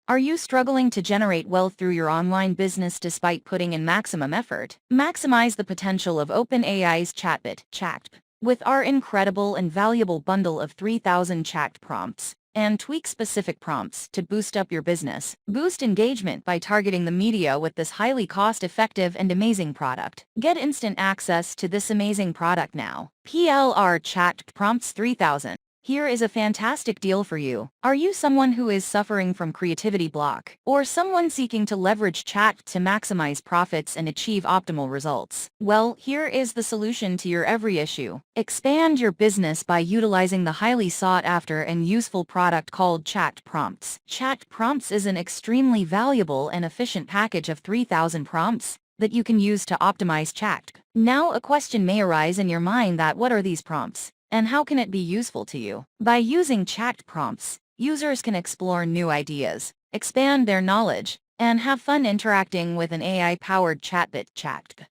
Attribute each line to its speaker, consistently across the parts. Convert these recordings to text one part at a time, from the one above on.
Speaker 1: Are you struggling to generate wealth through your online business despite putting in maximum effort? Maximize the potential of OpenAI's Chatgpt. With our incredible and valuable bundle of 3,000 chat prompts and tweak specific prompts to boost up your business. Boost engagement by targeting the media with this highly cost-effective and amazing product. Get instant access to this amazing product now. PLR Chatgpt Prompts 3000. Here is a fantastic deal for you. Are you someone who is suffering from creativity block, or someone seeking to leverage chat to maximize profits and achieve optimal results? Well, here is the solution to your every issue. Expand your business by utilizing the highly sought-after and useful product called Chat Prompts. Chat Prompts is an extremely valuable and efficient package of 3,000 prompts that you can use to optimize chat. Now a question may arise in your mind that what are these prompts? And how can it be useful to you? By using chat prompts, users can explore new ideas, expand their knowledge, and have fun interacting with an AI-powered chatbot.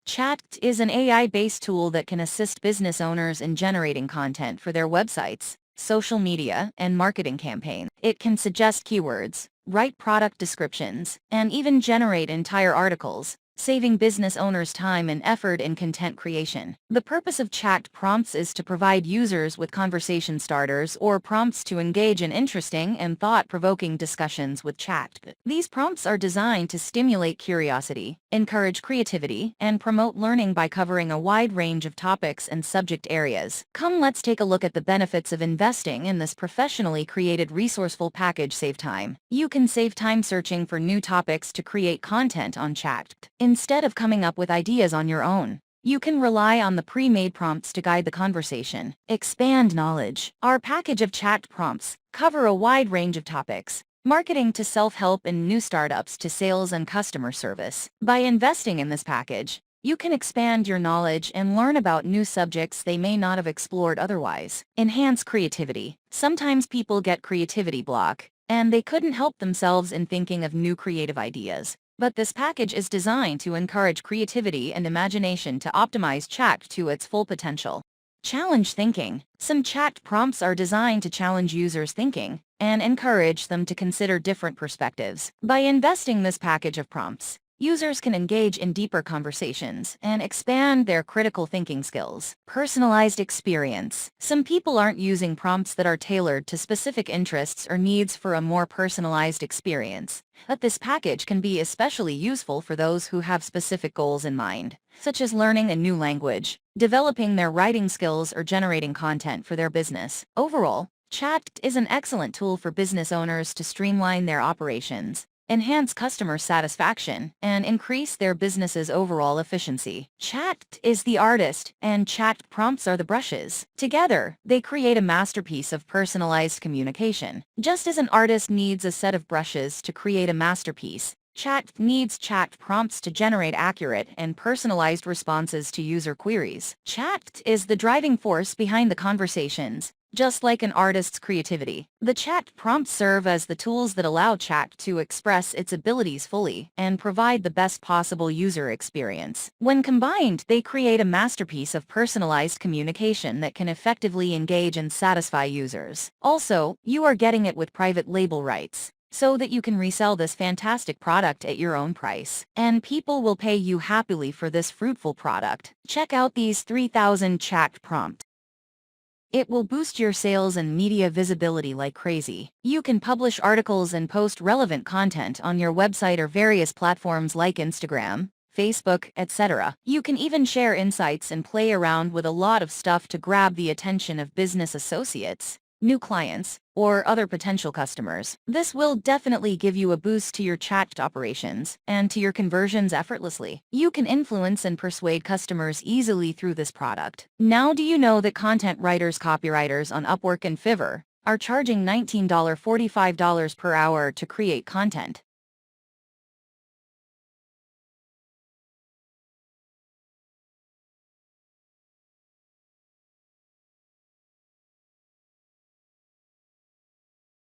Speaker 1: Chat is an AI-based tool that can assist business owners in generating content for their websites, social media, and marketing campaigns. It can suggest keywords, write product descriptions, and even generate entire articles, saving business owners time and effort in content creation. The purpose of chat prompts is to provide users with conversation starters or prompts to engage in interesting and thought-provoking discussions with chat. These prompts are designed to stimulate curiosity, encourage creativity, and promote learning by covering a wide range of topics and subject areas. Come, let's take a look at the benefits of investing in this professionally created resourceful package. Save time. You can save time searching for new topics to create content on chat. Instead of coming up with ideas on your own, you can rely on the pre-made prompts to guide the conversation. Expand knowledge. Our package of chat prompts cover a wide range of topics, marketing to self-help and new startups to sales and customer service. By investing in this package, you can expand your knowledge and learn about new subjects they may not have explored otherwise. Enhance creativity. Sometimes people get creativity block, and they couldn't help themselves in thinking of new creative ideas. But this package is designed to encourage creativity and imagination to optimize chat to its full potential. Challenge thinking. Some chat prompts are designed to challenge users' thinking and encourage them to consider different perspectives. By investing this package of prompts, users can engage in deeper conversations and expand their critical thinking skills. Personalized experience. Some people aren't using prompts that are tailored to specific interests or needs for a more personalized experience. But this package can be especially useful for those who have specific goals in mind, such as learning a new language, developing their writing skills, or generating content for their business. Overall, chat is an excellent tool for business owners to streamline their operations, enhance customer satisfaction, and increase their business's overall efficiency. Chat is the artist, and chat prompts are the brushes. Together, they create a masterpiece of personalized communication. Just as an artist needs a set of brushes to create a masterpiece, chat needs chat prompts to generate accurate and personalized responses to user queries. Chat is the driving force behind the conversations. Just like an artist's creativity, the chat prompts serve as the tools that allow chat to express its abilities fully and provide the best possible user experience. When combined, they create a masterpiece of personalized communication that can effectively engage and satisfy users. Also, you are getting it with private label rights, so that you can resell this fantastic product at your own price. And people will pay you happily for this fruitful product. Check out these 3,000 chat prompts. It will boost your sales and media visibility like crazy. You can publish articles and post relevant content on your website or various platforms like Instagram, Facebook, etc. You can even share insights and play around with a lot of stuff to grab the attention of business associates, new clients, or other potential customers. This will definitely give you a boost to your chat operations and to your conversions effortlessly. You can influence and persuade customers easily through this product. Now, do you know that content writers, copywriters on Upwork and Fiverr are charging $19.45 per hour to create content?